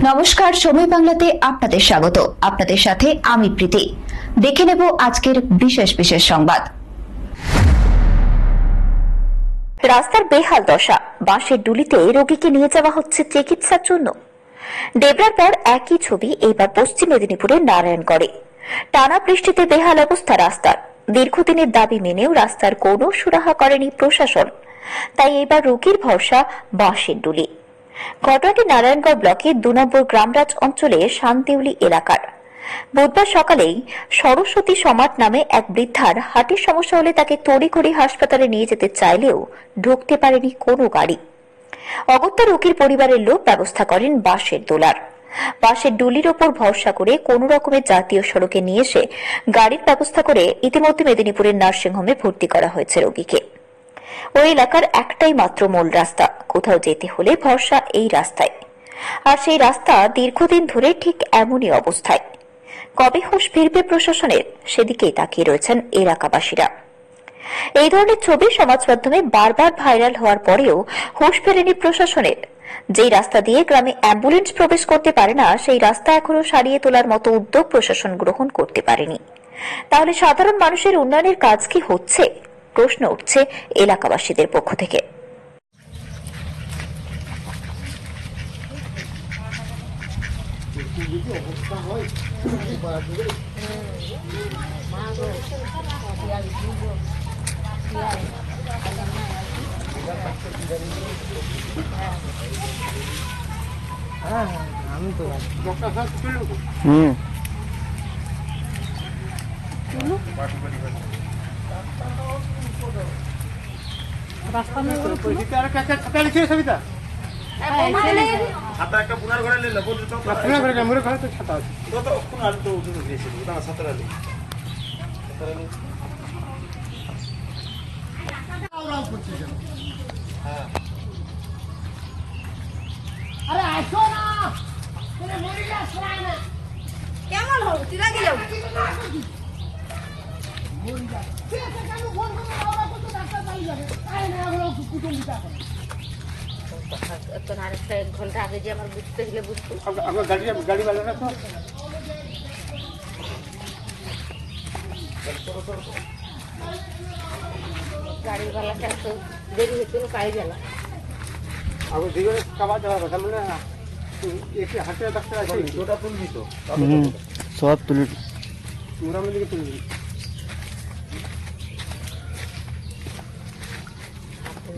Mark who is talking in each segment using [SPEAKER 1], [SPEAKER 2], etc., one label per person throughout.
[SPEAKER 1] নমস্কার, সময় বাংলাতে আপনাদের স্বাগত। আপনাদের সাথে আমি প্রীতি। দেখে নেব আজকের বিশেষ বিশেষ সংবাদ। রাস্তার বেহাল দশা, বাঁশের ডুলিতে রোগীকে নিয়ে যাওয়া হচ্ছে চিকিৎসার জন্য। দেবরার পর একই ছবি এইবার পশ্চিম মেদিনীপুরের নারায়ণগড়ে। টানা বৃষ্টিতে বেহাল অবস্থা রাস্তার। দীর্ঘদিনের দাবি মেনেও রাস্তার কোনো সুরাহা করেনি প্রশাসন, তাই এবার রোগীর ভরসা বাঁশের ডুলি। ঘটনাটি নারায়ণগড় ব্লকের ২ নম্বর গ্রামরাজ অঞ্চলে শান্তিউলি এলাকার। বুধবার সকালেই সরস্বতী সমাট নামে এক বৃদ্ধার হার্টের সমস্যা হলে তাকে তড়িঘড়ি হাসপাতালে নিয়ে যেতে চাইলেও ঢুকতে পারেনি কোনো গাড়ি। অগত্যা রোগীর পরিবারের লোক ব্যবস্থা করেন বাঁশের দোলার। বাঁশের ডুলির ওপর ভরসা করে কোন রকমের জাতীয় সড়কে নিয়ে এসে গাড়ির ব্যবস্থা করে ইতিমধ্যে মেদিনীপুরের নার্সিংহোমে ভর্তি করা হয়েছে রোগীকে। ওই এলাকার একটাই মাত্র মূল রাস্তা, কোথাও যেতে হলে ভরসা এই রাস্তায়। আর সেই রাস্তা দীর্ঘদিন ধরে ঠিক এমনই অবস্থায়। কবে হুঁশ ফিরবে প্রশাসনের, সেদিকেই তাকিয়ে রয়েছেন এলাকাবাসীরা। এই ধরনের ছবি সমাজ মাধ্যমে বারবার ভাইরাল হওয়ার পরেও হুঁশ ফেরেনি প্রশাসনের। যেই রাস্তা দিয়ে গ্রামে অ্যাম্বুলেন্স প্রবেশ করতে পারে না, সেই রাস্তা এখনো সারিয়ে তোলার মতো উদ্যোগ প্রশাসন গ্রহণ করতে পারেনি। তাহলে সাধারণ মানুষের উন্নয়নের কাজ কি হচ্ছে, প্রশ্ন উঠছে এলাকাবাসীদের পক্ষ থেকে।
[SPEAKER 2] আমি তো রাস্তা में সবিতা ছাতা একটা পুনার ঘরে নিলে বলতো তো পুনার ঘরে মোরে ঘরে তো ছাতা আছে তো কোন আলু তো উঠে গিয়েছিল না ছাতা আলু হ্যাঁ আরে আসো না তুমি মরে যাস না কেমন হল তুই লাগি যাও মরে যা তুই এত কেন ফোন করে ওরা কত ডাক্তার পাই যাবে আরে না হলো কুকুম দিতা তো আর এক ঘন্টা আগে যে আমার বুঝতে গেলে বুঝতো আমার গাড়ি वाला তো गाड़ी वाला का तो देरी होती है गाड़ी वाला अब दिगो कबा जावा কথা মানে एक हाटे डाक्टर আছে দুটো তুলবি তো সব তুলি পুরা মিলে তুলবি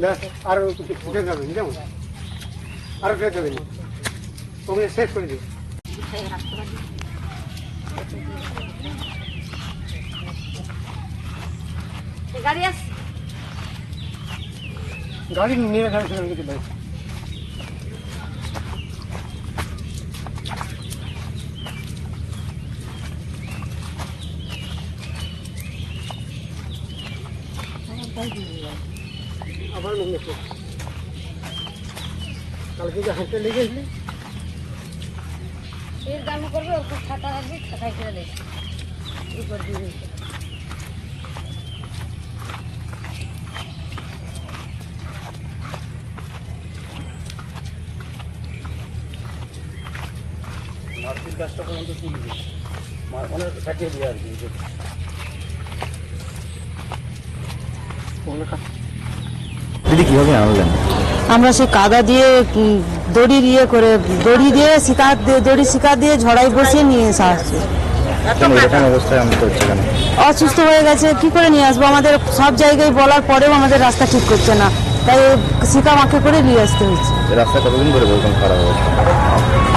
[SPEAKER 2] না আর কিছু ফুটে যাবে যেমন আর কে যাবে না ওকে শেষ করে দিই গাড়ি আস গাড়ি নিয়ে গেছে সেখানে ভাই আবার লোক আছে কালকে যে হাতে লেগে গেছে এর দাম করবে ওর খাতা রাখবি খাতায় করে দে উপর দিয়ে মার্কেট কাজটা পর্যন্ত তুলবি অনেক কাটিয়ে দিয়ে আর কি
[SPEAKER 3] দিদি কিভাবে আনলেন?
[SPEAKER 4] আমরা সে কাদা দিয়ে দড়ি দিয়ে শিকার দিয়ে ঝড়াই বসিয়ে নিয়ে এসে আসছি।
[SPEAKER 3] এরকম অবস্থায় আমি করছি কেন?
[SPEAKER 4] অসুস্থ হয়ে গেছে, কি করে নিয়ে আসবো? আমাদের সব জায়গায় বলার পরেও আমাদের রাস্তা ঠিক করছে না, তাই শিকা মাকে করে নিয়ে আসতে হচ্ছে।
[SPEAKER 3] রাস্তা কতদিন ধরে বলতাম খারাপ অবস্থা?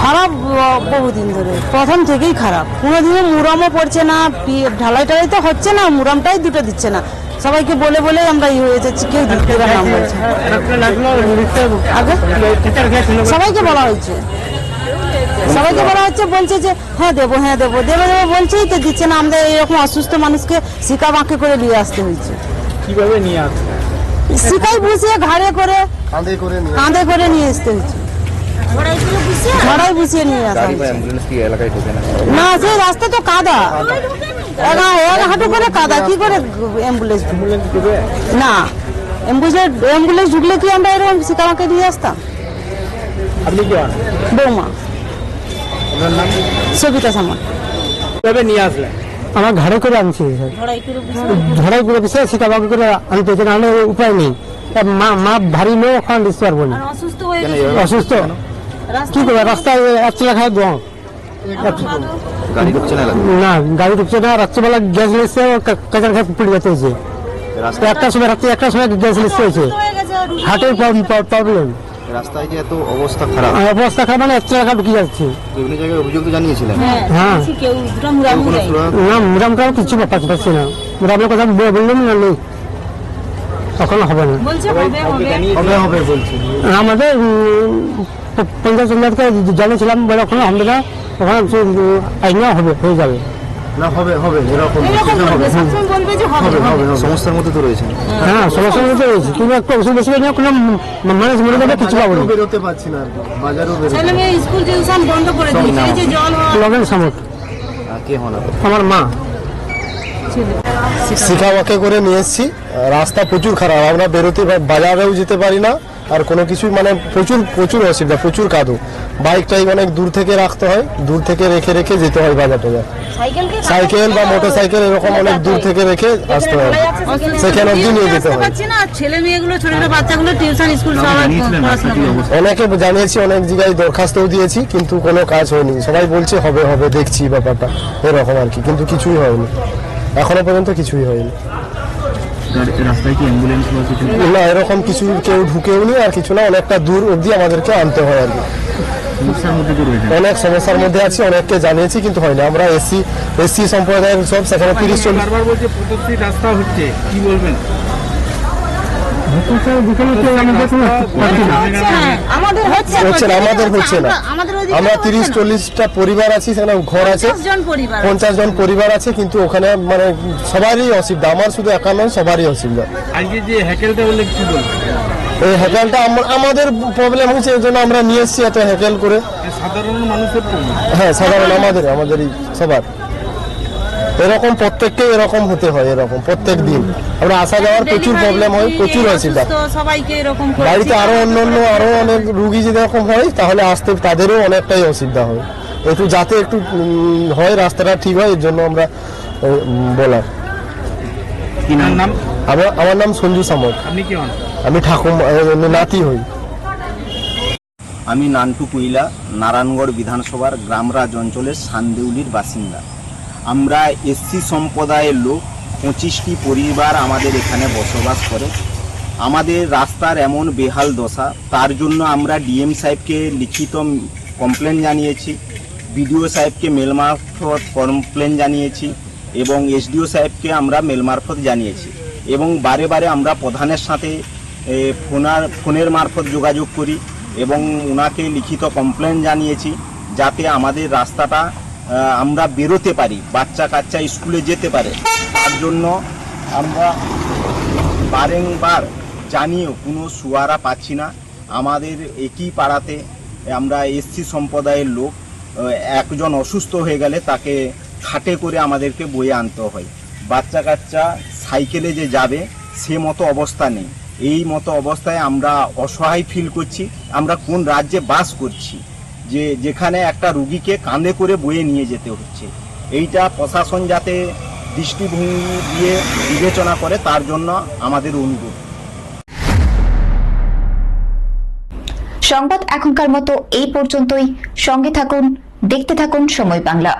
[SPEAKER 4] খারাপ বহুদিন ধরে, প্রথম থেকেই খারাপ। কোনোদিনও মুরামও পড়ছে না, ঢালাই টালাই তো হচ্ছে না, মুরামটাই দুটো দিচ্ছে না। সবাইকে বলে বলে আমরা হয়ে যাচ্ছি, কেউ দিতে নাম বলছে। সবাইকে বলা হচ্ছে বলছে যে হ্যাঁ দেবো বলছেই তো দিচ্ছে না। আমাদের এরকম অসুস্থ মানুষকে শিকা বাঁকে করে নিয়ে আসতে হয়েছে।
[SPEAKER 3] কিভাবে নিয়ে আসছে?
[SPEAKER 4] শিকাই বসিয়ে ঘাড়ে করে কাঁধে করে নিয়ে আসতে হয়েছে, ঝড়াই বসিয়ে নিয়ে আসা না। সেই রাস্তা তো কাদা, এক হাঁটু করে কাদা, কি করে অ্যাম্বুলেন্স না? অ্যাম্বুলেন্স ঢুকলে কি আমরা এরকম শিকামাকে দিয়ে আসতাম?
[SPEAKER 3] আপনি কি
[SPEAKER 4] বৌমা
[SPEAKER 3] আপনার নাম?
[SPEAKER 4] সবিতা সামন্ত।
[SPEAKER 3] কিভাবে নিয়ে আসলেন?
[SPEAKER 4] আমার ঘরে করে আনছি ঝড়াই করে বসে সীতাবাবু করে আনতে হচ্ছে, নাহলে উপায় নেই। মা ভারী লোক ওখানে দিতে পারবো না, অসুস্থ কি করবো, রাস্তায় একচলা খায় দম
[SPEAKER 3] গাড়ি ঢুকছে না এলাকায়?
[SPEAKER 4] না, গাড়ি ঢুকছে না। রাত্রিবেলা গ্যাস লিখছে, কাঁচার খায় পুড়ে যেতে হয়েছে।
[SPEAKER 3] রাস্তায়
[SPEAKER 4] একটার সময় রাত্রি 1টার সময় গ্যাস লিখতে হয়েছে, হার্টের প্রবলেম।
[SPEAKER 3] রাস্তায় যে এত অবস্থা খারাপ,
[SPEAKER 4] অবস্থা খারাপ, মানে একচলা খা ঢুকে যাচ্ছে।
[SPEAKER 3] বিভিন্ন জায়গায় অভিযোগ তো জানিয়েছিলেন?
[SPEAKER 4] হ্যাঁ,
[SPEAKER 3] কোনো সুরাহা?
[SPEAKER 4] না মুরাম কারো কিছু পাচ্ছি না। মুরামের কথা বললাম না, নেই, তখন হবে না।
[SPEAKER 3] হবে হবে বলছি।
[SPEAKER 4] আমাদের পঞ্চায়েত সমিতিকে জানিয়েছিলাম, বলে ওখানে হবে না, ওখানে আইনে হবে, হয়ে যাবে।
[SPEAKER 3] না হবে হবে, এরকম হবে হবে, সমস্যার মধ্যে তো রয়েছে।
[SPEAKER 4] হ্যাঁ, সমস্যার মধ্যে রয়েছে, কিন্তু একটু ওষুধ বেশি নিয়ে কোনো মানুষ মরে যাবে, কিছু পাবো না।
[SPEAKER 2] বেরোতে পারছি না, বাজারও
[SPEAKER 4] স্কুল টিউশন বন্ধ করে দিয়েছে, এই যে জল লগেন সামত।
[SPEAKER 3] কে হন?
[SPEAKER 4] আমার মা।
[SPEAKER 2] শিখাবাকে করে নিয়ে এসেছি। রাস্তা প্রচুর খারাপ, আমরা বেরোতে বাজারেও যেতে পারি না, আর কোনো কিছু মানে প্রচুর প্রচুর অসুবিধা, প্রচুর কাদু। বাইকটাই অনেক দূর থেকে রাখতে হয়, দূর থেকে রেখে রেখে যেতে হয় বাজার টাজার। সাইকেল বা মোটর সাইকেল এরকম অনেক দূর থেকে রেখে আসতে হয়, সেখানে অব্দি নিয়ে যেতে হয়।
[SPEAKER 4] ছেলে মেয়েগুলো, ছোট ছোট বাচ্চাগুলো টিউশন স্কুল সবাই পড়াশোনা করে।
[SPEAKER 2] অনেকে জানিয়েছি, অনেক জায়গায় দরখাস্তও দিয়েছি, কিন্তু কোনো কাজ হয়নি। সবাই বলছে হবে হবে, দেখছি ব্যাপারটা, এরকম আর কি, কিন্তু কিছুই হয়নি, এখনো পর্যন্ত কিছুই হয়নি।
[SPEAKER 3] রাস্তায় কি অ্যাম্বুলেন্স বা কিছু?
[SPEAKER 2] না, এরকম কিছু কেউ ঢুকেও নি, আর কিছু না, অনেকটা দূর অবধি আমাদেরকে আনতে হয় আর কি।
[SPEAKER 3] সমস্যার মধ্যে তো রয়েছে।
[SPEAKER 2] অনেক সমস্যার মধ্যে আছি, অনেককে জানিয়েছি, কিন্তু হয়নি। আমরা এসসি সম্প্রদায়ের সব, সেখানে 30-40
[SPEAKER 3] বারবার বলছে প্রত্যেকটি রাস্তা হচ্ছে, কি বলবেন?
[SPEAKER 4] আমাদের হচ্ছে
[SPEAKER 2] হচ্ছে না, আমাদের হচ্ছে না। আমরা 30-40টা পরিবার আছি, সেখানে ঘর আছে, 50 জন পরিবার আছে, কিন্তু ওখানে মানে সবারই অসুবিধা, আমার শুধু একা নয়, সবারই অসুবিধা।
[SPEAKER 3] আজকে যে হ্যাকেলটা বললে কি বলবেন?
[SPEAKER 2] এই হ্যাকেলটা আমাদের প্রবলেম হচ্ছে, এই জন্য আমরা নিয়ে এসেছি এত হ্যাকেল করে।
[SPEAKER 3] সাধারণ মানুষের প্রবলেম।
[SPEAKER 2] হ্যাঁ, সাধারণ আমাদেরই সবার এরকম, প্রত্যেককে এরকম হতে হয়, এরকম প্রত্যেক দিন আমরা আসা যাওয়ার প্রচুর প্রবলেম হয়, প্রচুর অসুবিধা।
[SPEAKER 4] সবাইকে এরকম
[SPEAKER 2] বাড়িতে আরো অন্যান্য আরো অনেক রুগী যদি এরকম হয়, তাহলে আসতে তাদেরও অনেকটাই অসুবিধা হয়। একটু যাতে একটু হয়, রাস্তাটা ঠিক হয়, এর জন্য আমরা বলা।
[SPEAKER 3] কি নাম?
[SPEAKER 2] আমার নাম সঞ্জু সামন্ত।
[SPEAKER 3] আপনি কি হন?
[SPEAKER 2] আমি ঠাকুর নাতি হই।
[SPEAKER 5] আমি নান্টু কুইলা, নারায়ণগড় বিধানসভার গ্রামরাজ অঞ্চলের সান্দেউলির বাসিন্দা। আমরা এসসি সম্প্রদায়ের লোক, 25টি পরিবার আমাদের এখানে বসবাস করে। আমাদের রাস্তার এমন বেহাল দশা, তার জন্য আমরা ডিএম সাহেবকে লিখিত কমপ্লেন জানিয়েছি, বিডিও সাহেবকে মেল মারফত কমপ্লেন জানিয়েছি, এবং এসডিও সাহেবকে আমরা মেল মারফত জানিয়েছি, এবং বারে বারে আমরা প্রধানের সাথে ফোনের মারফত যোগাযোগ করি, এবং ওনাকে লিখিত কমপ্লেন জানিয়েছি, যাতে আমাদের রাস্তাটা আমরা বেরোতে পারি, বাচ্চা কাচ্চা স্কুলে যেতে পারে। তার জন্য আমরা বারংবার জানিয়েও কোনো সুয়ারা পাচ্ছি না। আমাদের একই পাড়াতে আমরা এসসি সম্প্রদায়ের লোক, একজন অসুস্থ হয়ে গেলে তাকে খাটে করে আমাদেরকে বয়ে আনতে হয়। বাচ্চা কাচ্চা সাইকেলে যে যাবে সে মতো অবস্থা নেই। এই মতো অবস্থায় আমরা অসহায় ফিল করছি। আমরা কোন রাজ্যে বাস করছি যেখানে একটা রুগীকে কাঁধে করে বয়ে নিয়ে যেতে হচ্ছে? এইটা প্রশাসন যাতে দৃষ্টিভঙ্গি দিয়ে বিবেচনা করে, তার জন্য আমাদের অনুরোধ।
[SPEAKER 1] সংবাদ এখনকার মতো এই পর্যন্তই। সঙ্গে থাকুন, দেখতে থাকুন সময় বাংলা।